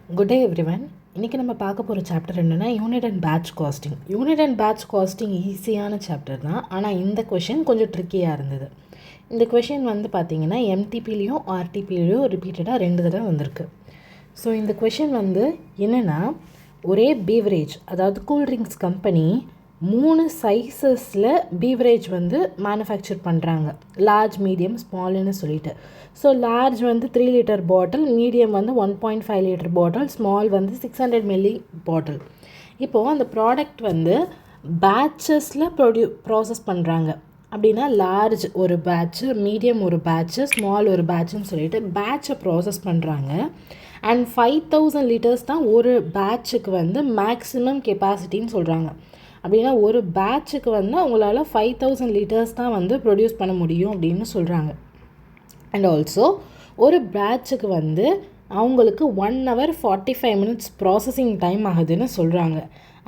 Good day everyone. இன்றைக்கி நம்ம பார்க்க போகிற சாப்டர் என்னென்னா unit and batch casting. Unit and batch casting ஈஸியான சாப்டர் தான், ஆனால் இந்த கொஷின் கொஞ்சம் ட்ரிக்கியாக இருந்தது. இந்த கொஷின் வந்து பார்த்திங்கன்னா எம்டிபிலையும் ஆர்டிபிலையும் ரிப்பீட்டடாக 2 தடவை வந்திருக்கு. ஸோ இந்த கொஷின் வந்து என்னென்னா, ஒரே பீவரேஜ், அதாவது கூல்ட்ரிங்க்ஸ் கம்பெனி 3 சைஸஸில் பீவரேஜ் வந்து மேனுஃபேக்சர் பண்ணுறாங்க. லார்ஜ், மீடியம், ஸ்மால்னு சொல்லிட்டு. ஸோ லார்ஜ் வந்து 3 லிட்டர் பாட்டில், மீடியம் வந்து 1.5 லிட்டர் பாட்டில், ஸ்மால் வந்து 600 மில்லி பாட்டில். இப்போது அந்த ப்ராடக்ட் வந்து பேட்சஸில் ப்ராசஸ் பண்ணுறாங்க. அப்படின்னா லார்ஜ் ஒரு பேட்ச்சு, மீடியம் ஒரு பேட்ச்சு, ஸ்மால் ஒரு பேட்சுன்னு சொல்லிட்டு பேட்சை ப்ராசஸ் பண்ணுறாங்க. அண்ட் 5000 லிட்டர்ஸ் தான் ஒரு பேட்சுக்கு வந்து மேக்ஸிமம் கெப்பாசிட்டின்னு சொல்கிறாங்க. அப்படின்னா ஒரு பேட்சுக்கு வந்து அவங்களால 5000 லிட்டர்ஸ் தான் வந்து ப்ரொடியூஸ் பண்ண முடியும் அப்படின்னு சொல்கிறாங்க. அண்ட் ஆல்சோ ஒரு பேட்சுக்கு வந்து அவங்களுக்கு 1 hour 45 minutes ப்ராசஸிங் டைம் ஆகுதுன்னு சொல்கிறாங்க.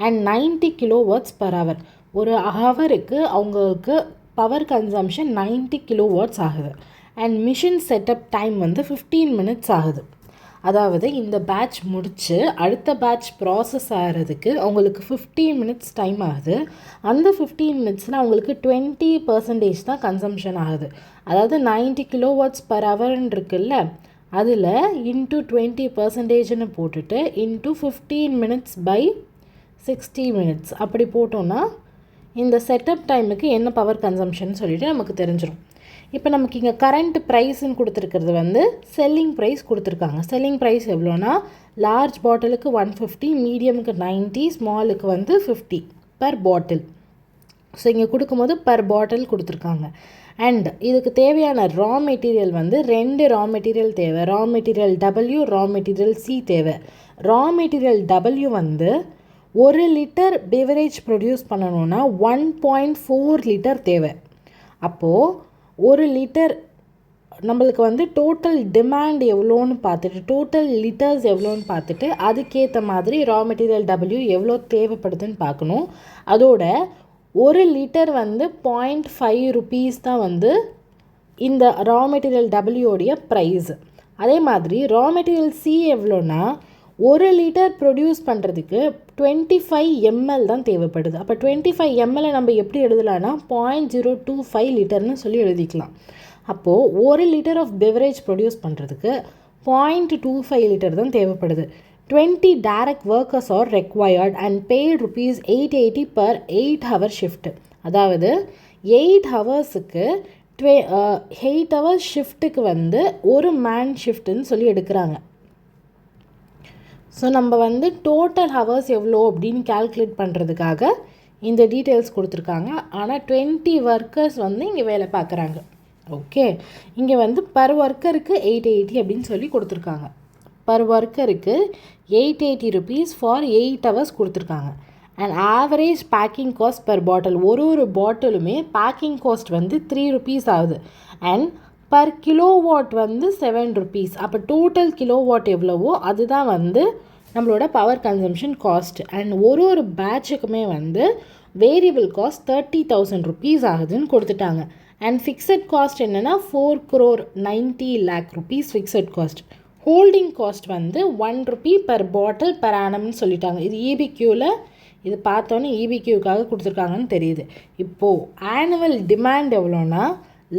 அண்ட் 90 kilowatts per hour, ஒரு ஹவருக்கு அவங்களுக்கு பவர் கன்சம்ஷன் 90 kilowatts ஆகுது. அண்ட் மிஷின் செட்டப் டைம் வந்து 15 minutes ஆகுது. அதாவது இந்த பேட்ச் முடித்து அடுத்த பேட்ச் ப்ராசஸ் ஆகிறதுக்கு அவங்களுக்கு 15 minutes டைம் ஆகுது. அந்த 15 minutesல அவங்களுக்கு 20% தான் கன்சம்ஷன் ஆகுது. அதாவது 90 kilowatts per hourன்னு இருக்குல்ல, அதில் இன்ட்டு 20%ன்னு போட்டுட்டு இன்ட்டு 15 minutes by 60 minutes அப்படி போட்டோன்னா இந்த செட்டப் டைமுக்கு என்ன பவர் கன்சம்ஷன் சொல்லிட்டு நமக்கு தெரிஞ்சிடும். இப்போ நமக்கு இங்கே கரண்ட் ப்ரைஸ்ன்னு கொடுத்துருக்கிறது வந்து செல்லிங் ப்ரைஸ் கொடுத்துருக்காங்க. செல்லிங் ப்ரைஸ் எவ்வளோனா, லார்ஜ் பாட்டிலுக்கு 150, மீடியமுக்கு 90, ஸ்மாலுக்கு வந்து 50 பர் பாட்டில். ஸோ இங்கே கொடுக்கும்போது பர் பாட்டில் கொடுத்துருக்காங்க. அண்ட் இதுக்கு தேவையான ரா மெட்டீரியல் வந்து 2 ரா மெட்டீரியல் தேவை. Raw material W, raw material C தேவை. ரா மெட்டீரியல் W வந்து 1 லிட்டர் பெவரேஜ் ப்ரொடியூஸ் பண்ணணுன்னா 1.4 லிட்டர் தேவை. அப்போது 1 லிட்டர் நம்மளுக்கு வந்து டோட்டல் டிமாண்ட் எவ்வளோன்னு பார்த்துட்டு, டோட்டல் லிட்டர்ஸ் எவ்வளோன்னு பார்த்துட்டு அதுக்கேற்ற மாதிரி ரா மெட்டீரியல் W எவ்வளோ தேவைப்படுதுன்னு பார்க்கணும். அதோட 1 லிட்டர் வந்து 0.5 rupees தான் வந்து இந்த ரா மெட்டீரியல் Wயோடைய ப்ரைஸ். அதே மாதிரி ரா மெட்டீரியல் C எவ்வளோன்னா 1 லிட்டர் ப்ரொடியூஸ் பண்ணுறதுக்கு 25 ml தான் தேவைப்படுது. அப்போ 25 ml நம்ம எப்படி எழுதலான்னா 0.025 லிட்டர்னு சொல்லி எழுதிக்கலாம். அப்போது 1 லிட்டர் ஆஃப் பெவரேஜ் ப்ரொடியூஸ் பண்ணுறதுக்கு 0.25 லிட்டர் தான் தேவைப்படுது. 20 direct workers are required and paid rupees 880 per 8 hour shift. அதாவது 8 ஹவர்ஸுக்கு 8 hours ஷிஃப்ட்டுக்கு வந்து ஒரு மேன் ஷிஃப்ட்டுன்னு சொல்லி எடுக்கிறாங்க. ஸோ நம்ம வந்து டோட்டல் ஹவர்ஸ் எவ்வளோ அப்படின்னு கால்குலேட் பண்ணுறதுக்காக இந்த டீட்டெயில்ஸ் கொடுத்துருக்காங்க. ஆனால் 20 workers வந்து இங்கே வேலை பார்க்குறாங்க. ஓகே, இங்கே வந்து பர் ஒர்க்கருக்கு 880 அப்படின்னு சொல்லி கொடுத்துருக்காங்க. பர் ஒர்க்கருக்கு 880 rupees ஃபார் 8 hours கொடுத்துருக்காங்க. And average packing cost per bottle, ஒரு பாட்டிலுமே பேக்கிங் காஸ்ட் வந்து 3 rupees ஆகுது. அண்ட் பர் கிலோவாட் வந்து 7 rupees. அப்போ டோட்டல் கிலோவாட் எவ்வளவோ அதுதான் வந்து நம்மளோட பவர் கன்சம்ஷன் காஸ்ட். அண்ட் ஒரு பேட்சுக்குமே வந்து வேரியபிள் காஸ்ட் 30,000 rupees ஆகுதுன்னு கொடுத்துட்டாங்க. அண்ட் ஃபிக்ஸட் காஸ்ட் என்னென்னா 4,90 lakh rupees fixed cost. Holding cost வந்து 1 rupee per bottle per annumனு சொல்லிட்டாங்க. இது EBQவில் இது பார்த்தோன்னே EBQக்காக கொடுத்துருக்காங்கன்னு தெரியுது. இப்போது ஆனுவல் டிமாண்ட் எவ்வளோன்னா,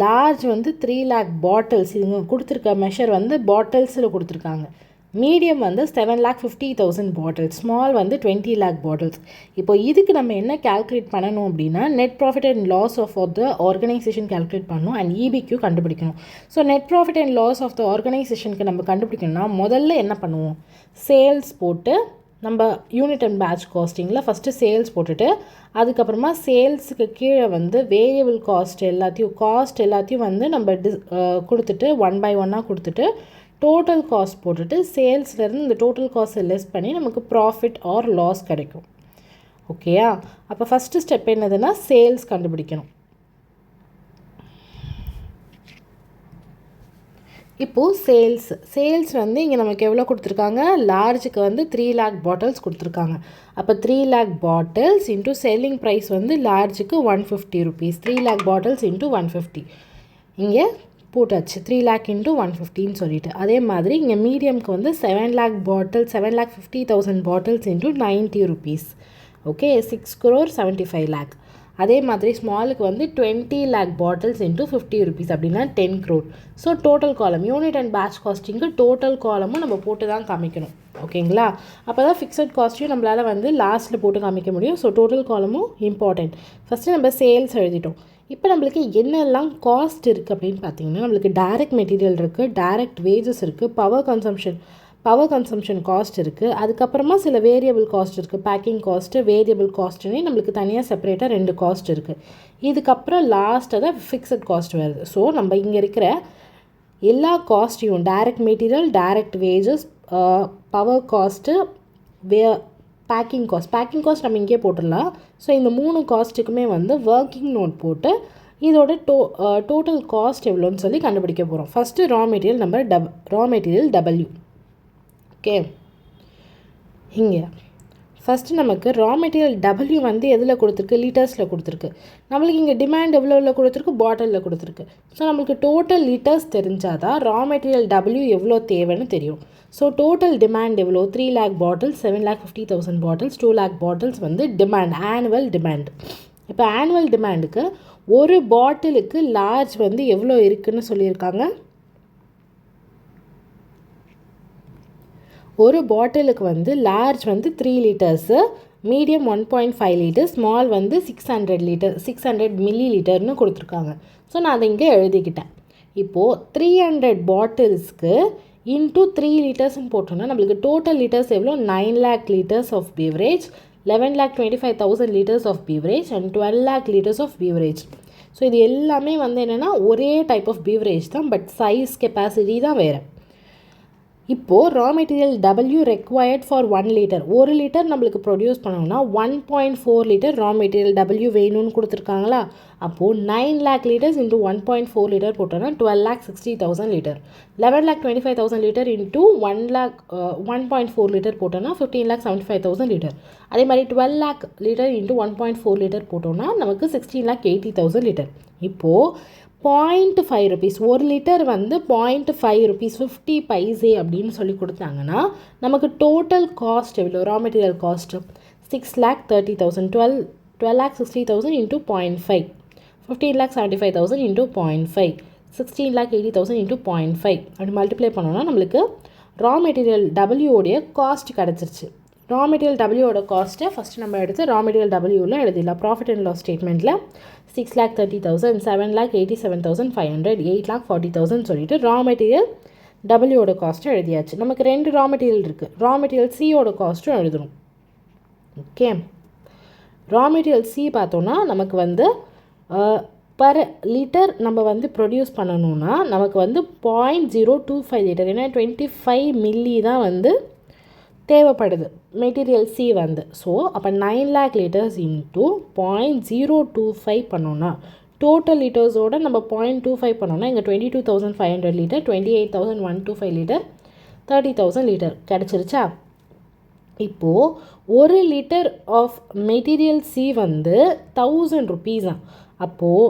லார்ஜ் வந்து 3 lakh bottles, இதுங்க கொடுத்துருக்க மெஷர் வந்து பாட்டில்ஸில் கொடுத்துருக்காங்க. மீடியம் வந்து 7,50,000 bottles, ஸ்மால் வந்து 20 lakh bottles. இப்போ இதுக்கு நம்ம என்ன கால்குலேட் பண்ணணும் அப்படின்னா, net profit and loss of the organisation calculate பண்ணணும் அண்ட் EBQ கண்டுபிடிக்கணும். So net profit and loss of the ஆர்கனைசேஷனுக்கு நம்ம கண்டுபிடிக்கணும்னா முதல்ல என்ன பண்ணுவோம், சேல்ஸ் போட்டு நம்ம யூனிட் அண்ட் பேட்ச் காஸ்டிங்கில் ஃபஸ்ட்டு சேல்ஸ் போட்டுட்டு அதுக்கப்புறமா சேல்ஸுக்கு கீழே வந்து வேரியபிள் காஸ்ட் எல்லாத்தையும் வந்து நம்ம கொடுத்துட்டு 1 by 1 கொடுத்துட்டு டோட்டல் காஸ்ட் போட்டுட்டு சேல்ஸ்லேருந்து இந்த டோட்டல் காஸ்ட்டை லெஸ் பண்ணி நமக்கு ப்ராஃபிட் ஆர் லாஸ் கிடைக்கும். ஓகேயா? அப்போ ஃபஸ்ட்டு ஸ்டெப் என்னதுன்னா சேல்ஸ் கண்டுபிடிக்கணும். இப்போது சேல்ஸ் வந்து இங்கே நமக்கு எவ்வளோ கொடுத்துருக்காங்க, லார்ஜுக்கு வந்து 3 lakh bottles கொடுத்துருக்காங்க. அப்போ 3 lakh bottles into selling price வந்து லார்ஜுக்கு 150 rupees. 3 lakh bottles இன்ட்டு 150 இங்கே போட்டாச்சு 3 lakh into 150 சொல்லிட்டு. அதே மாதிரி இங்கே மீடியம்க்கு வந்து 7 lakh பாட்டில் 7,50,000 bottles into 90 rupees. Okay 6 crore 75 lakh. அதே மாதிரி ஸ்மாலுக்கு வந்து 20 lakh பாட்டில்ஸ் into 50 rupees அப்படின்னா 10 crore. So total column unit and batch காஸ்டிங்கு டோட்டல் காலமும் நம்ம போட்டு தான் காமிக்கணும். ஓகேங்களா? அப்போ தான் ஃபிக்ஸட் காஸ்ட்டையும் நம்மளால் வந்து லாஸ்ட்டில் போட்டு காமிக்க முடியும். ஸோ டோட்டல் காலமும் இம்பார்ட்டண்ட். ஃபஸ்ட்டு நம்ம சேல்ஸ் எழுதிட்டோம். இப்போ நம்மளுக்கு என்னெல்லாம் காஸ்ட் இருக்குது அப்படின்னு பார்த்தீங்கன்னா நம்மளுக்கு டைரக்ட் மெட்டீரியல் இருக்குது, டைரக்ட் வேஜஸ் இருக்குது, பவர் கன்சம்ஷன் காஸ்ட் இருக்குது, அதுக்கப்புறமா சில வேரியபிள் காஸ்ட் இருக்குது, பேக்கிங் காஸ்ட்டு, வேரியபிள் காஸ்ட்டுன்னே நம்மளுக்கு தனியாக செப்பரேட்டாக 2 காஸ்ட் இருக்குது. இதுக்கப்புறம் லாஸ்ட்டாக தான் ஃபிக்ஸட் காஸ்ட் வருது. ஸோ நம்ம இங்கே இருக்கிற எல்லா காஸ்ட்டையும் direct material, direct wages, power cost, packing cost நம்ம இங்கே போட்டுடலாம். ஸோ இந்த 3 காஸ்ட்டுக்குமே வந்து ஒர்க்கிங் நோட் போட்டு இதோட டோட்டல் காஸ்ட் எவ்வளோன்னு சொல்லி கண்டுபிடிக்க போகிறோம். First raw material W. Okay, இங்கே ஃபஸ்ட்டு நமக்கு ரா மெட்டீரியல் W வந்து எதில் கொடுத்துருக்கு? லிட்டர்ஸில் கொடுத்துருக்கு. நம்மளுக்கு இங்கே டிமாண்ட் எவ்வளோவில் கொடுத்துருக்கு? பாட்டிலில் கொடுத்துருக்கு. ஸோ நம்மளுக்கு டோட்டல் லிட்டர்ஸ் தெரிஞ்சால் தான் ரா மெட்டீரியல் W எவ்வளோ தேவைன்னு தெரியும். ஸோ டோட்டல் டிமாண்ட் எவ்வளோ? 3 lakh bottles, 7,50,000 bottles, 2 lakh bottles வந்து டிமாண்ட், ஆனுவல் டிமாண்ட். இப்போ ஆனுவல் டிமாண்டுக்கு ஒரு பாட்டிலுக்கு லார்ஜ் வந்து எவ்வளோ இருக்குதுன்னு சொல்லியிருக்காங்க? ஒரு பாட்டிலுக்கு வந்து லார்ஜ் வந்து 3 liters, மீடியம் 1.5 liters, ஸ்மால் வந்து 600 milliliterன்னு கொடுத்துருக்காங்க. ஸோ நான் அதை இங்கே எழுதிக்கிட்டேன். இப்போது 300 பாட்டில்ஸ்க்கு இன்ட்டு 3 லிட்டர்ஸ்ன்னு போட்டோன்னா நம்மளுக்கு டோட்டல் லிட்டர்ஸ் எவ்வளோ? 9 lakh liters of beverage, 11,25,000 liters of beverage and 12 lakh liters of beverage. So இது எல்லாமே வந்து என்னென்னா ஒரே டைப் ஆஃப் பீவரேஜ் தான், பட் சைஸ் கெப்பாசிட்டி தான் வேறு. இப்போது raw material W required for 1 liter. 1 liter நம்மளுக்கு ப்ரொடியூஸ் பண்ணோம்னா 1.4 liter ரா மெட்டீரியல் W வேணும்னு கொடுத்துருக்காங்களா? அப்போது 9 lakh liters into 1.4 liter போட்டோன்னா 12,60,000 liter. 11,25,000 liter into 1.4 liter போட்டோன்னா 15,75,000 liter. அதே மாதிரி 12 lakh liter into 1.4 liter போட்டோன்னா நமக்கு 16,80,000 liter. இப்போது 0.5 rupees, 1 liter வந்து 0.5 rupees 50 paise அப்படின்னு சொல்லி கொடுத்தாங்கன்னா நமக்கு டோட்டல் காஸ்ட் எவ்வளோ? Raw material cost 6,30,000, 12,60,000 into 0.5, 15,75,000 into 0.5, 16,80,000 into 0.5 அப்படி மல்டிப்ளை பண்ணோன்னா நம்மளுக்கு ரா மெட்டீரியல் டபிள்யூடைய காஸ்ட் கிடச்சிருச்சு. ரா மெட்டீரியல் டபிள்யூவோட காஸ்ட்டை ஃபஸ்ட்டு நம்ம எடுத்து ரா மெட்டீரியல் டபிள்யூவில் எழுதிடலாம். ப்ராஃபிட் அண்ட் லாஸ் ஸ்டேட்மெண்ட்டில் 6,30,000, 7,87,500, 8,40,000 சொல்லிட்டு ரா மெட்டீரியல் டபிள்யூவோட காஸ்ட்டும் எழுதியாச்சு. நமக்கு 2 ரா மெட்டீரியல் இருக்குது. ரா மெட்டீரியல் சியோட காஸ்ட்டும் எழுதணும். ஓகே, ரா மெட்டீரியல் சி பார்த்தோன்னா நமக்கு வந்து பர் லிட்டர் நம்ம வந்து ப்ரொடியூஸ் பண்ணணுன்னா நமக்கு வந்து 0.025 லிட்டர், ஏன்னா 25 மில்லி தான் வந்து தேவைப்படுது மெட்டீரியல் சி வந்து. ஸோ அப்போ 9 lakh liters இன்ட்டு 0.025 பண்ணோன்னா டோட்டல் லிட்டர்ஸோடு நம்ம 0.25 பண்ணோன்னா இங்கே 22,500 liter, 28,125 liter, 30,000 liter கிடச்சிருச்சா? இப்போது 1 liter ஆஃப் மெட்டீரியல் சி வந்து 1000 rupees தான். அப்போது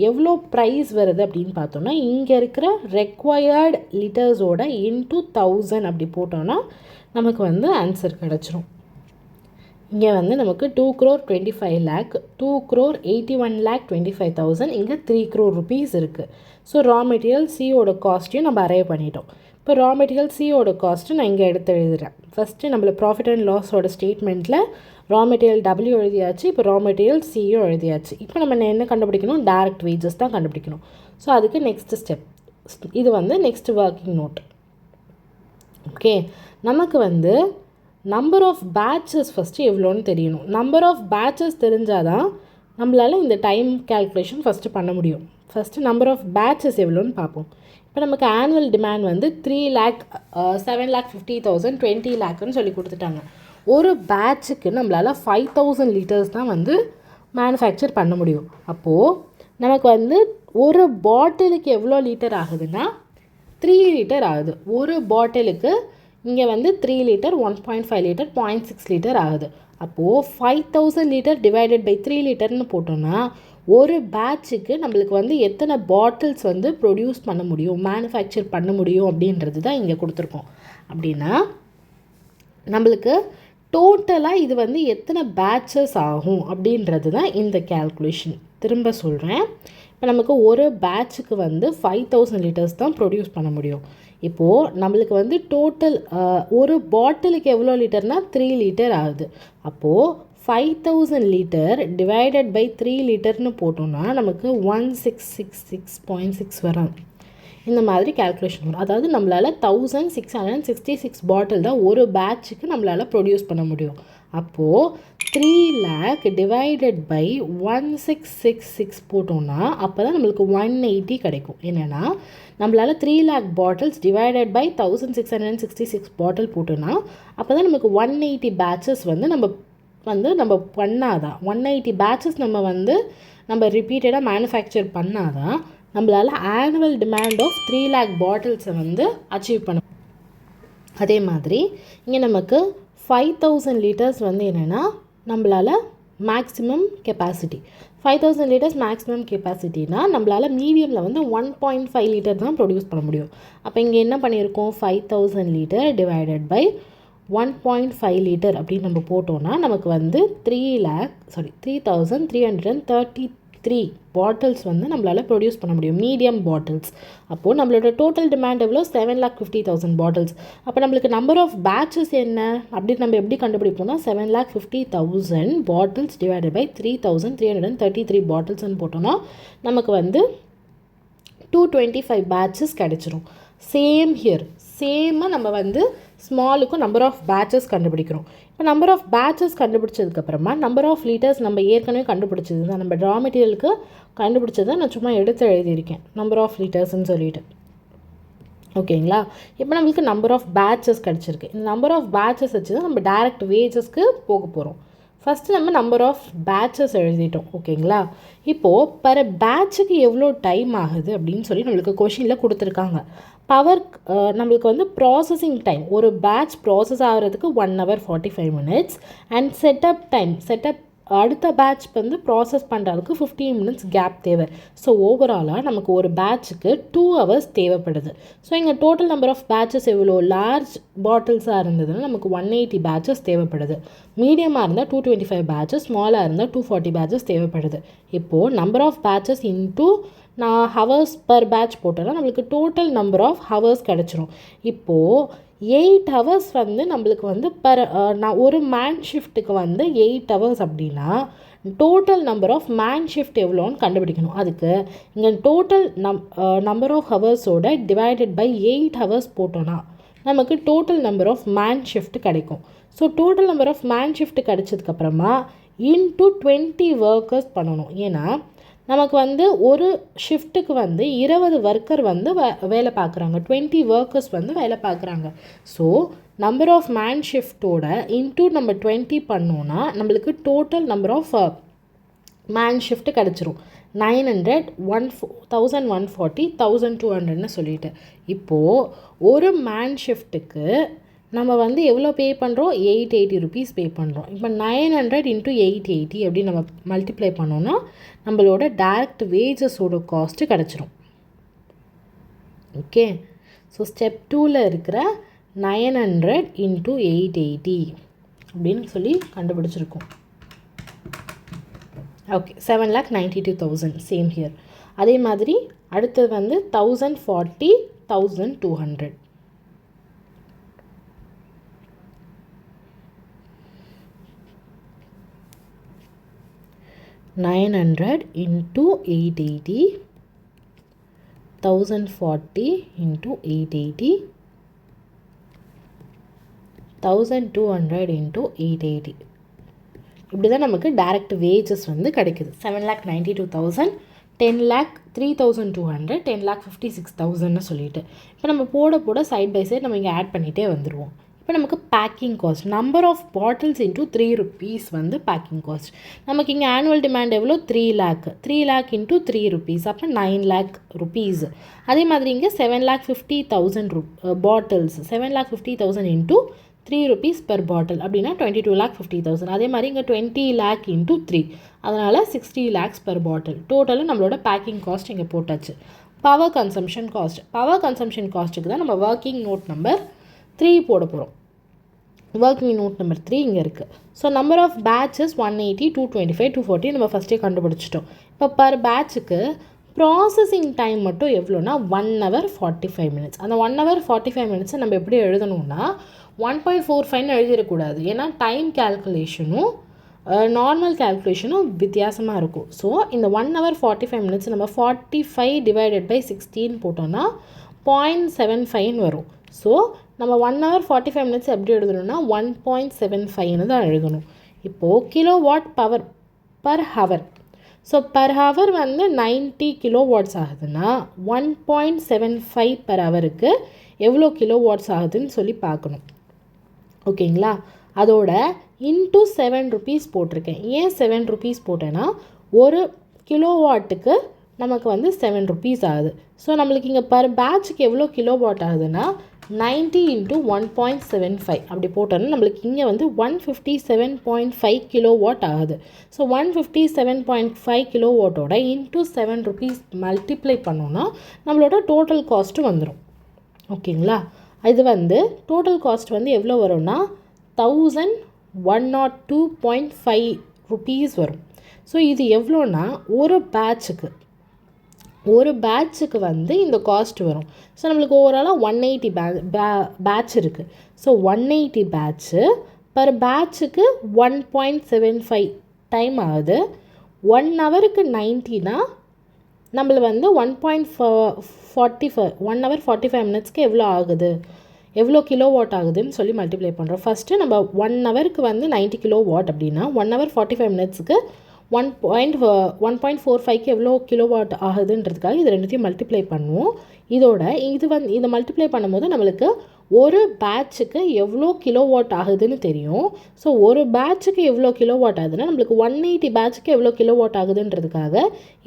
எவ்வளோ ப்ரைஸ் வருது அப்படின்னு பார்த்தோன்னா இங்கே இருக்கிற ரெக்வயர்டு லிட்டர்ஸோட இன்ட்டு 1000 அப்படி போட்டோன்னா நமக்கு வந்து ஆன்சர் கிடச்சிரும். இங்கே வந்து நமக்கு 2,25 lakh, 2,81,25,000, இங்கே 3 crore rupees இருக்குது. ஸோ ரா மெட்டீரியல் சியோட காஸ்ட்டையும் நம்ம அரைவ் பண்ணிட்டோம். இப்போ ரா மெட்டீரியல் சியோட காஸ்ட்டு நான் இங்கே எடுத்து எழுதுகிறேன். ஃபஸ்ட்டு நம்மள ப்ராஃபிட் அண்ட் லாஸோட ஸ்டேட்மெண்ட்டில் ரா மெட்டீரியல் டபிள்யூ எழுதியாச்சு, இப்போ ரா மெட்டீரியல் சியும் எழுதியாச்சு. இப்போ நம்ம என்ன கண்டுபிடிக்கணும்? டைரக்ட் வேஜஸ் தான் கண்டுபிடிக்கணும். ஸோ அதுக்கு நெக்ஸ்ட் ஸ்டெப் இது வந்து நெக்ஸ்ட் ஒர்க்கிங் நோட். ஓகே, நமக்கு வந்து நம்பர் ஆஃப் பேட்சஸ் ஃபஸ்ட்டு எவ்வளோன்னு தெரியணும். நம்பர் ஆஃப் பேட்சஸ் தெரிஞ்சால் தான் நம்மளால் இந்த டைம் கேல்குலேஷன் ஃபஸ்ட்டு பண்ண முடியும். ஃபஸ்ட்டு நம்பர் ஆஃப் பேட்சஸ் எவ்வளோன்னு பார்ப்போம். இப்போ நமக்கு ஆனுவல் டிமாண்ட் வந்து 3 lakh, 7,50,000, 20 lakhன்னு சொல்லி கொடுத்துட்டாங்க. ஒரு பேட்சுக்கு நம்மளால் 5,000 liters தான் வந்து மேனுஃபேக்சர் பண்ண முடியும். அப்போது நமக்கு வந்து ஒரு பாட்டிலுக்கு எவ்வளோ லிட்டர் ஆகுதுன்னா 3 liter ஆகுது. ஒரு பாட்டிலுக்கு இங்கே வந்து 3 liter, 1.5 liter, 0.6 liter ஆகுது. அப்போது 5,000 liter டிவைடட் பை 3 literன்னு போட்டோன்னா ஒரு பேட்சுக்கு நம்மளுக்கு வந்து எத்தனை பாட்டில்ஸ் வந்து ப்ரொடியூஸ் பண்ண முடியும், மேனுஃபேக்சர் பண்ண முடியும் அப்படின்றது தான் இங்கே கொடுத்துருக்கோம். அப்படின்னா நம்மளுக்கு டோட்டலாக இது வந்து எத்தனை பேட்சஸ் ஆகும் அப்படின்றது தான் இந்த கேல்குலேஷன். திரும்ப சொல்கிறேன், இப்போ நமக்கு ஒரு பேட்சுக்கு வந்து 5000 லிட்டர்ஸ் தான் ப்ரொடியூஸ் பண்ண முடியும். இப்போது நம்மளுக்கு வந்து டோட்டல் ஒரு பாட்டிலுக்கு எவ்வளோ லிட்டர்னால் 3 லிட்டர் ஆகுது. அப்போது 5000 லிட்டர் டிவைடட் பை 3 லிட்டர்னு போட்டோம்னா நமக்கு 1666.6 வரும். இந்த மாதிரி கேல்குலேஷன் வரும். அதாவது நம்மளால் 1666 பாட்டில் தான் ஒரு பேட்சுக்கு நம்மளால் ப்ரொடியூஸ் பண்ண முடியும். அப்போது 3 lakh டிவைடட் பை 1666 போட்டோம்னா அப்போ தான் நம்மளுக்கு 180 கிடைக்கும். என்னென்னா நம்மளால் 3 lakh பாட்டில்ஸ் டிவைடட் பை 1666 பாட்டில் போட்டோம்னா அப்போ தான் நமக்கு 180 பேட்சஸ் வந்து நம்ம பண்ணாதான், 180 பேட்சஸ் நம்ம ரிப்பீட்டடாக மேனுஃபேக்சர் பண்ணாதான் நம்மளால் ஆனுவல் டிமாண்ட் ஆஃப் 3 lakh பாட்டில்ஸை வந்து அச்சீவ் பண்ண. அதே மாதிரி இங்கே நமக்கு 5000 லிட்டர்ஸ் வந்து என்னென்னா நம்மளால் மேக்ஸிமம் கெப்பாசிட்டி, 5000 லிட்டர்ஸ் மேக்ஸிமம் கெப்பாசிட்டினா நம்மளால் மீடியமில் வந்து 1.5 லிட்டர் தான் ப்ரொடியூஸ் பண்ண முடியும். அப்போ இங்கே என்ன பண்ணியிருக்கோம், 5000 லிட்டர் டிவைடட் பை 1.5 லிட்டர் அப்படின்னு நம்ம போட்டோன்னா நமக்கு வந்து 3333 பாட்டில்ஸ் வந்து நம்மளால் ப்ரொடியூஸ் பண்ண முடியும், மீடியம் பாட்டில்ஸ். அப்போது நம்மளோட டோட்டல் டிமாண்ட் எவ்வளோ, 7,50,000 பாட்டில்ஸ். அப்போ நம்மளுக்கு நம்பர் ஆஃப் பேட்சஸ் என்ன அப்படின்னு நம்ம எப்படி கண்டுபிடிப்போம்னா 7,50,000 பாட்டில்ஸ் டிவைடட் பை 3333 பாட்டில்ஸ்ன்னு போட்டோன்னா நமக்கு வந்து 225 பேட்சஸ் கிடச்சிரும். சேம் ஹியர், சேமாக நம்ம வந்து ஸ்மாலுக்கும் நம்பர் ஆஃப் பேட்சஸ் கண்டுபிடிக்கிறோம். இப்போ நம்பர் ஆஃப் பேட்சஸ் கண்டுபிடிச்சதுக்கப்புறமா நம்பர் ஆஃப் லிட்டர்ஸ் நம்ம ஏற்கனவே கண்டுபிடிச்சது தான், நம்ம ரா மெட்டீரியலுக்கு கண்டுபிடிச்சது தான் நான் சும்மா எடுத்து எழுதியிருக்கேன் நம்பர் ஆஃப் லிட்டர்ஸ்ன்னு சொல்லிட்டு. ஓகேங்களா, இப்போ நம்மளுக்கு நம்பர் ஆஃப் பேட்சஸ் கிடச்சிருக்கு. இந்த நம்பர் ஆஃப் பேட்சஸ் வச்சு தான் நம்ம டைரக்ட் வேஜஸ்க்கு போக போகிறோம். ஃபஸ்ட்டு நம்ம நம்பர் ஆஃப் பேட்சஸ் எழுதிட்டோம். ஓகேங்களா, இப்போது பர் பேட்சுக்கு எவ்வளோ டைம் ஆகுது அப்படின்னு சொல்லி நம்மளுக்கு கொஷினில் கொடுத்துருக்காங்க. நம்மளுக்கு வந்து ப்ராசஸிங் டைம், ஒரு பேட்ச் ப்ராசஸ் ஆகிறதுக்கு 1 hour 45 minutes and setup time, அடுத்த பேட்ச் வந்து ப்ராசஸ் பண்ணுறதுக்கு 15 minutes கேப் தேவை. ஸோ ஓவராலாக நமக்கு ஒரு பேட்சுக்கு 2 hours தேவைப்படுது. ஸோ இங்கே டோட்டல் நம்பர் ஆஃப் பேட்சஸ் எவ்வளோ, லார்ஜ் பாட்டில்ஸாக இருந்ததுன்னா நமக்கு 180 பேட்சஸ் தேவைப்படுது, மீடியமாக இருந்தால் 225 பேட்சஸ், ஸ்மாலாக இருந்தால் 240 பேட்சஸ் தேவைப்படுது. இப்போது நம்பர் ஆஃப் பேட்சஸ் இன்டூ நான் ஹவர்ஸ் பர் பேட்ச் போட்டோன்னா நம்மளுக்கு டோட்டல் நம்பர் ஆஃப் ஹவர்ஸ் கிடச்சிரும். இப்போது 8 hours வந்து நம்மளுக்கு வந்து நான் ஒரு மேன் ஷிஃப்ட்டுக்கு வந்து 8 hours அப்படின்னா total number of man shift எவ்வளோன்னு கண்டுபிடிக்கணும். அதுக்கு இங்கே டோட்டல் நம்பர் ஆஃப் ஹவர்ஸோட டிவைடட் பை 8 hours போட்டோன்னா நமக்கு total number of man shift கிடைக்கும். So total number of man shift கிடைச்சதுக்கப்புறமா இன்டூ 20 ஒர்க்கர்ஸ் பண்ணணும். ஏன்னா நமக்கு வந்து ஒரு ஷிஃப்ட்டுக்கு வந்து 20 ஒர்க்கர் வந்து வேலை பார்க்குறாங்க, 20 ஒர்க்கர்ஸ் வந்து வேலை பார்க்குறாங்க. ஸோ நம்பர் ஆஃப் மேன் ஷிஃப்ட்டோட இன்டூ நம்ம 20 பண்ணோன்னா நம்மளுக்கு total number of man shift கிடச்சிரும். 900, 1140, 1200ன்னு சொல்லிட்டு. இப்போது ஒரு மேன் ஷிஃப்ட்டுக்கு நம்ம வந்து எவ்வளோ பே பண்ணுறோம், 880 rupees பே பண்ணுறோம். இப்போ 900 into 880 அப்படி நம்ம மல்டிப்ளை பண்ணோன்னா நம்மளோட டைரக்ட் வேஜஸோட காஸ்ட்டு கிடச்சிரும். ஓகே, ஸோ ஸ்டெப் 2ல் இருக்கிற 900 into 880 அப்படின்னு சொல்லி கண்டுபிடிச்சிருக்கோம். Okay, 7,92,000 same here. அதே மாதிரி அடுத்தது வந்து 1040, 1200. 900 into 880, 1040 into 880, 1200 into 880. இப்படி தான் நமக்கு டைரக்ட் வேஜஸ் வந்து கிடைக்குது. 7,92,000, 10,03,200, 10,56,000ன்னு சொல்லிட்டு இப்போ நம்ம போட சைட் பை சைட் நம்ம இங்கே ஆட் பண்ணிகிட்டே வந்துடுவோம். இப்போ நமக்கு packing cost, number of bottles into 3 rupees வந்து பேக்கிங் காஸ்ட். நமக்கு இங்கே ஆனுவல் டிமாண்ட் எவ்வளோ, 3 lakh இன்டூ 3 rupees, அப்போ 9 lakh rupees. அதே மாதிரி இங்கே 7,50,000 bottles, 7,50,000 into 3 rupees per bottle அப்படின்னா 22,50,000. அதே மாதிரி இங்கே 20 lakh into 3, அதனால் 60 lakhs per bottle. டோட்டலும் நம்மளோட பேக்கிங் காஸ்ட் இங்கே போட்டாச்சு. பவர் கன்சம்ஷன் காஸ்ட்டுக்கு தான் நம்ம ஒர்க்கிங் நோட் நம்பர் 3 போட போகிறோம். ஒர்க்கிங் நோட் நம்பர் 3 இங்கே இருக்குது. ஸோ நம்பர் ஆஃப் பேட்சஸ் 180, 225, 240 நம்ம ஃபஸ்ட்டே கண்டுபிடிச்சிட்டோம். இப்போ பர் பேட்சுக்கு ப்ராசஸிங் டைம் மட்டும் எவ்வளோனா 1 hour 45 minutes. அந்த 1 hour 45 minutes நம்ம எப்படி எழுதணும்னா 1.45 எழுதிடக்கூடாது. ஏன்னா டைம் கேல்குலேஷனும் நார்மல் கேல்குலேஷனும் வித்தியாசமாக இருக்கும். ஸோ இந்த 1 hour 45 minutes நம்ம 45 divided by 16 போட்டோன்னா 0.75 வரும். ஸோ நம்ம 1 hour 45 minutes எப்படி எழுதணும்னா 1.75 தான் எழுதணும். இப்போது kilowatt power per hour. So per hour வந்து 90 kilowatts ஆகுதுன்னா 1.75 per hourக்கு எவ்வளோ kilowatts ஆகுதுன்னு சொல்லி பார்க்கணும். ஓகேங்களா? அதோட இன்ட்டு 7 rupees போட்டிருக்கேன். ஏன் 7 rupees போட்டேன்னா ஒரு கிலோவாட்டுக்கு நமக்கு வந்து 7 rupees ஆகுது. ஸோ நம்மளுக்கு இங்கே பர் பேட்சுக்கு எவ்வளோ கிலோவாட் ஆகுதுன்னா 90 into 1.75 அப்படி போட்டோன்னா நம்மளுக்கு இங்கே வந்து 157.5 kilowatt ஆகுது. ஸோ 157.5 kilowattோட இன்ட்டு 7 rupees மல்டிப்ளை பண்ணோன்னா நம்மளோட டோட்டல் காஸ்ட்டு வந்துடும். ஓகேங்களா? இது வந்து டோட்டல் காஸ்ட் வந்து எவ்வளோ வரும்னா 1102.5 rupees வரும். ஸோ இது எவ்வளோனா ஒரு பேட்சுக்கு வந்து இந்த காஸ்ட் வரும். ஸோ நம்மளுக்கு ஓவராலாக 180 பேட்ச் இருக்குது. ஸோ 180 பேட்ச்சு பர் பேட்சுக்கு 1.75 டைம் ஆகுது. 1 ஹவருக்கு 90னா நம்மள வந்து 1.45 1 hour 45 minutesக்கு எவ்வளோ ஆகுது, எவ்வளோ கிலோவாட் ஆகுதுன்னு சொல்லி மல்டிப்ளை பண்ணுறோம். ஃபஸ்ட்டு நம்ம 1 ஹவருக்கு வந்து 90 kilowatt அப்படின்னா 1 hour 45 minutesக்கு 1.45க்கு எவ்வளோ கிலோவாட் ஆகுதுன்றதுக்காக இது ரெண்டுத்தையும் மல்டிப்ளை பண்ணுவோம். இதை மல்டிப்ளை பண்ணும்போது நம்மளுக்கு ஒரு பேட்சுக்கு எவ்வளோ கிலோவாட் ஆகுதுன்னு தெரியும். ஸோ ஒரு பேட்சுக்கு எவ்வளோ கிலோவாட் ஆகுதுன்னா நம்மளுக்கு 180 பேட்சுக்கு எவ்வளோ கிலோவாட் ஆகுதுன்றதுக்காக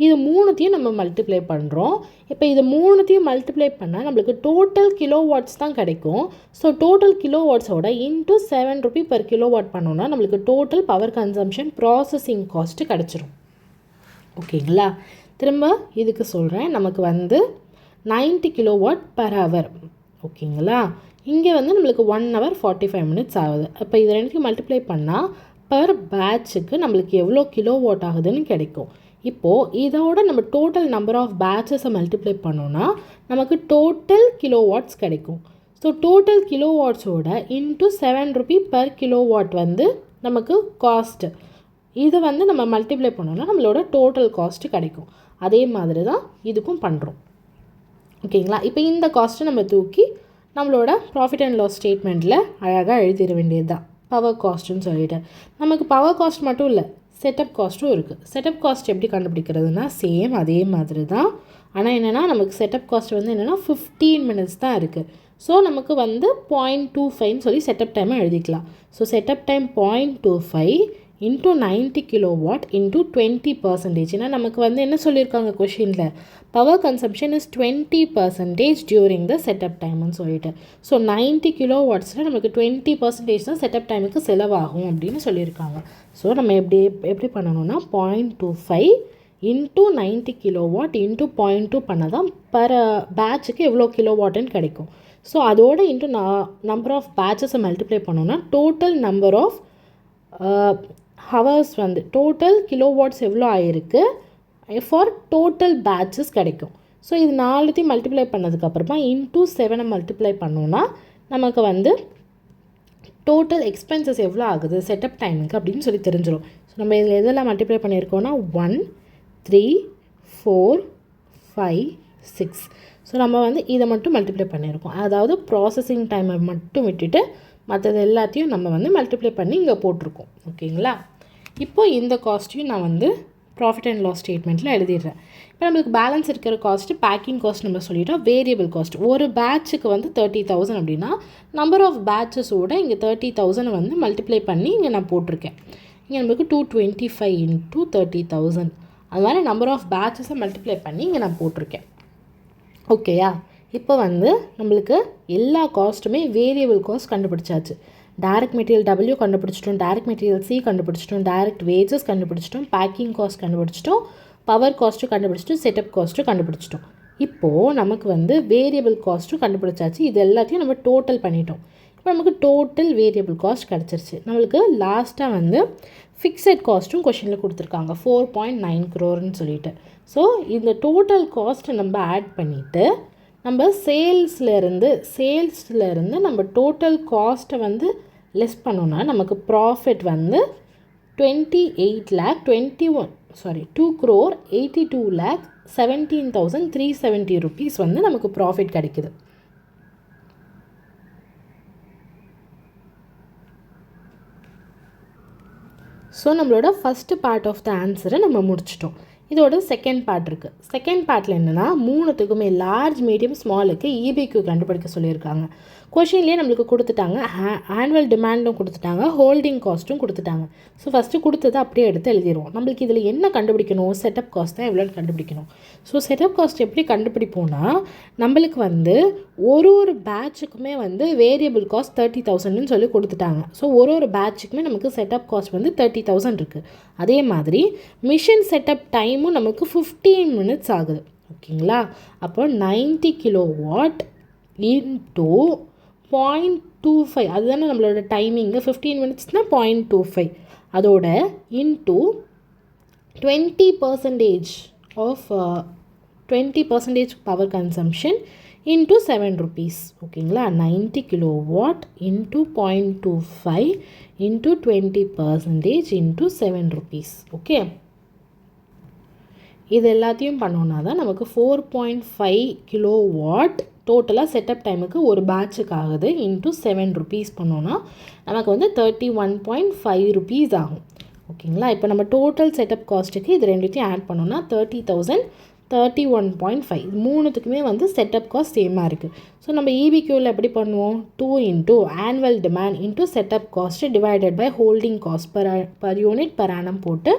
இது மூணுத்தையும் நம்ம மல்டிப்ளை பண்ணுறோம். இப்போ இது மூணுத்தையும் மல்டிப்ளை பண்ணால் நம்மளுக்கு டோட்டல் கிலோவாட்ஸ் தான் கிடைக்கும். ஸோ டோட்டல் கிலோவாட்ஸோட இன்ட்டு 7 rupees per kilowatt பண்ணோன்னா நம்மளுக்கு total power consumption processing cost கிடச்சிரும். ஓகேங்களா? திரும்ப இதுக்கு சொல்கிறேன். நமக்கு வந்து 90 kilowatt per hour. ஓகேங்களா? இங்கே வந்து நம்மளுக்கு 1 hour 45 minutes ஆகுது. அப்போ இது ரெண்டுத்தையும் மல்டிப்ளை பண்ணால் பர் பேட்சுக்கு நம்மளுக்கு எவ்வளோ கிலோவாட் ஆகுதுன்னு கிடைக்கும். இப்போது இதோட நம்ம டோட்டல் நம்பர் ஆஃப் பேட்சஸை மல்டிப்ளை பண்ணோன்னா நமக்கு டோட்டல் கிலோவாட்ஸ் கிடைக்கும். ஸோ டோட்டல் கிலோவாட்ஸோட இன்ட்டு 7 rupees per kilowatt வந்து நமக்கு காஸ்ட்டு. இதை வந்து நம்ம மல்டிப்ளை பண்ணோன்னா நம்மளோட டோட்டல் காஸ்ட்டு கிடைக்கும். அதே மாதிரி தான் இதுக்கும் பண்ணுறோம். ஓகேங்களா? இப்போ இந்த காஸ்ட்டை நம்ம தூக்கி நம்மளோட ப்ராஃபிட் அண்ட் லாஸ் ஸ்டேட்மெண்ட்டில் அழகாக எழுதிட வேண்டியது தான் பவர் காஸ்ட்டுன்னு சொல்லிட்டு. நமக்கு பவர் காஸ்ட் மட்டும் இல்லை, செட்டப் காஸ்ட்டும் இருக்குது. செட்டப் காஸ்ட் எப்படி கண்டுபிடிக்கிறதுனா சேம் அதே மாதிரி தான். ஆனால் என்னென்னா நமக்கு செட்டப் காஸ்ட் வந்து என்னென்னா 15 minutes தான் இருக்குது. ஸோ நமக்கு வந்து 0.25 சொல்லி செட்டப் டைமை எழுதிக்கலாம். So setup time 0.25 into 90 kilowatt into 20%. ஏன்னா நமக்கு வந்து என்ன சொல்லியிருக்காங்க கொஷினில், power consumption is 20% during the setup டைம்னு சொல்லிட்டு. ஸோ 90 kilowattsல நமக்கு 20% தான் செட்டப் டைமுக்கு செலவாகும் அப்படின்னு சொல்லியிருக்காங்க. ஸோ நம்ம எப்படி பண்ணணும்னா 0.25 into 90 kilowatt into 0.2 பண்ணால் தான் பர் பேட்சுக்கு எவ்வளோ கிலோவாட்டுன்னு கிடைக்கும். ஸோ அதோட இன்ட்டு நம்பர் ஆஃப் பேட்சஸை மல்டிப்ளை பண்ணோன்னா டோட்டல் நம்பர் ஆஃப் ஹவர்ஸ் வந்து டோட்டல் கிலோவாட்ஸ் எவ்வளோ ஆகிருக்கு ஃபார் டோட்டல் பேட்சஸ் கிடைக்கும். ஸோ இது நாலுத்தையும் மல்டிப்ளை பண்ணதுக்கப்புறமா இன்ட்டு 7 மல்டிப்ளை பண்ணோன்னா நமக்கு வந்து டோட்டல் எக்ஸ்பென்சஸ் எவ்வளோ ஆகுது செட்டப் டைமுக்கு அப்படின்னு சொல்லி தெரிஞ்சிடும். ஸோ நம்ம இதில் எதெல்லாம் மல்டிப்ளை பண்ணியிருக்கோன்னா 1, 3, 4, 5, 6. ஸோ நம்ம வந்து இதை மட்டும் மல்டிப்ளை பண்ணியிருக்கோம். அதாவது ப்ராசஸிங் டைமை மட்டும் விட்டுட்டு மற்றது எல்லாத்தையும் நம்ம வந்து மல்டிப்ளை பண்ணி இங்கே போட்டிருக்கோம். ஓகேங்களா? இப்போ இந்த காஸ்ட்டையும் நான் வந்து ப்ராஃபிட் அண்ட் லாஸ் ஸ்டேட்மெண்ட்டில் எழுதிடுறேன். இப்போ நம்மளுக்கு பேலன்ஸ் இருக்கிற காஸ்ட்டு பேக்கிங் காஸ்ட் நம்ம சொல்லிட்டோம். வேரியபிள் காஸ்ட் ஒரு பேட்சுக்கு வந்து 30,000 அப்படின்னா நம்பர் ஆஃப் பேட்சஸோட இங்கே 30,000 வந்து மல்டிப்ளை பண்ணி இங்கே நான் போட்டிருக்கேன். இங்கே நம்மளுக்கு 225 into 30,000 அது மாதிரி நம்பர் ஆஃப் பேட்சஸை மல்டிப்ளை பண்ணி இங்கே நான் போட்டிருக்கேன். ஓகேயா? இப்போ வந்து நம்மளுக்கு எல்லா காஸ்ட்டுமே வேரியபிள் காஸ்ட் கண்டுபிடிச்சாச்சு. டைரக்ட் மெட்டீரியல் W கண்டுபிடிச்சிட்டோம், டைரக்ட் மெட்டீரியல் C கண்டுபிடிச்சிட்டோம், டைரக்ட் வேஜஸ் கண்டுபிடிச்சிட்டோம், பேக்கிங் காஸ்ட் கண்டுபிடிச்சிட்டோம், பவர் காஸ்ட்டும் கண்டுபிடிச்சிட்டோம், செட்டப் காஸ்ட்டும் கண்டுபிடிச்சிட்டோம். இப்போது நமக்கு வந்து வேரியபிள் காஸ்ட்டும் கண்டுபிடிச்சாச்சு. இது எல்லாத்தையும் நம்ம டோட்டல் பண்ணிட்டோம். இப்போ நமக்கு டோட்டல் வேரியபிள் காஸ்ட் கிடச்சிருச்சு. நம்மளுக்கு லாஸ்ட்டாக வந்து ஃபிக்ஸட் காஸ்ட்டும் கொஷினில் கொடுத்துருக்காங்க 4.9 crore சொல்லிட்டு. ஸோ இந்த டோட்டல் காஸ்ட்டை நம்ம ஆட் பண்ணிவிட்டு நம்ம சேல்ஸ்லேருந்து நம்ம டோட்டல் காஸ்ட்டை வந்து லெஸ் பண்ணோன்னா நமக்கு ப்ராஃபிட் வந்து 2,82,17,370 rupees வந்து நமக்கு ப்ராஃபிட் கிடைக்குது. ஸோ நம்மளோட ஃபஸ்ட்டு பார்ட் ஆஃப் த ஆன்சரை நம்ம முடிச்சிட்டோம். இதோட செகண்ட் பார்ட் இருக்குது. செகண்ட் பார்ட்டில் என்னென்னா மூணுத்துக்குமே லார்ஜ் மீடியம் ஸ்மாலுக்கு EBQ கண்டுபிடிக்க சொல்லியிருக்காங்க. கொஷின்லேயே நம்மளுக்கு கொடுத்துட்டாங்க, ஆனுவல் டிமாண்டும் கொடுத்துட்டாங்க, ஹோல்டிங் காஸ்ட்டும் கொடுத்துட்டாங்க. ஸோ ஃபஸ்ட்டு கொடுத்தது அப்படியே எடுத்து எழுதிடுவோம். நம்மளுக்கு இதில் என்ன கண்டுபிடிக்கணும்? செட்டப் காஸ்ட் தான் எவ்வளோன்னு கண்டுபிடிக்கணும். ஸோ செட்டப் காஸ்ட் எப்படி கண்டுபிடிப்போம்னா நம்மளுக்கு வந்து ஒரு பேட்சுக்குமே வந்து வேரியபிள் காஸ்ட் 30,000ன்னு சொல்லி கொடுத்துட்டாங்க. ஸோ ஒரு பேட்சுக்குமே நமக்கு செட்டப் காஸ்ட் வந்து 30,000 இருக்குது. அதே மாதிரி மிஷின் செட்டப் டைமும் நமக்கு 15 minutes ஆகுது. ஓகேங்களா? அப்போ 90 kilowatt இன்டூ 0.25, அதுதானே நம்மளோட டைமிங்கு. 15 minutesனால் 0.25, அதோட into 20% power consumption into 7 rupees. ஓகேங்களா? 90 kilowatt into 0.25 into 20% into 7 rupees. Okay, இது எல்லாத்தையும் பண்ணோன்னா தான் நமக்கு 4.5 kilowatt டோட்டலாக செட்டப் டைமுக்கு ஒரு பேட்சுக்கு ஆகுது. இன்டூ 7 rupees பண்ணோன்னா நமக்கு வந்து 31.5 rupees ஆகும். ஓகேங்களா? இப்போ நம்ம டோட்டல் செட்டப் காஸ்ட்டுக்கு இது ரெண்டுத்தையும் ஆட் பண்ணோன்னா 30,000, 31.5. மூணுத்துக்குமே வந்து செட்டப் காஸ்ட் சேமாக இருக்குது. ஸோ நம்ம EBQவில் எப்படி பண்ணுவோம்? 2 into annual demand into setup cost divided by holding cost per unit per annum போட்டு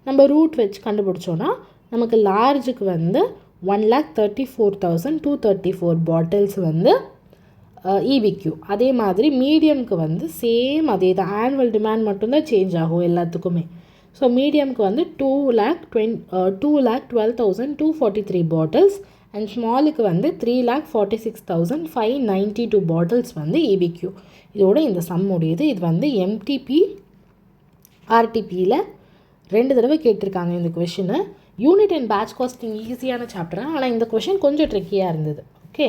நம்ம ரூட் வச்சு கண்டுபிடிச்சோன்னா நமக்கு லார்ஜுக்கு வந்து 1,34,234 bottles வந்து EBQ. அதே மாதிரி மீடியம்க்கு வந்து சேம் அதே தான், ஆனுவல் டிமாண்ட் மட்டும்தான் சேஞ்ச் ஆகும் எல்லாத்துக்குமே. ஸோ மீடியம்க்கு வந்து 2,12,243 bottles அண்ட் ஸ்மாலுக்கு வந்து 3,46,592 bottles வந்து EBQ. இதோட இந்த சம் முடியுது. இது வந்து MTP RTPயில் 2 தடவை கேட்டிருக்காங்க இந்த கொஷினை. யூனிட் அண்ட் பேட்ச் காஸ்டிங் ஈஸியான சாப்டர், ஆனால் இந்த கொஷின் கொஞ்சம் ட்ரிக்கியாக இருந்தது. Okay,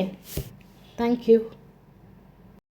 thank you.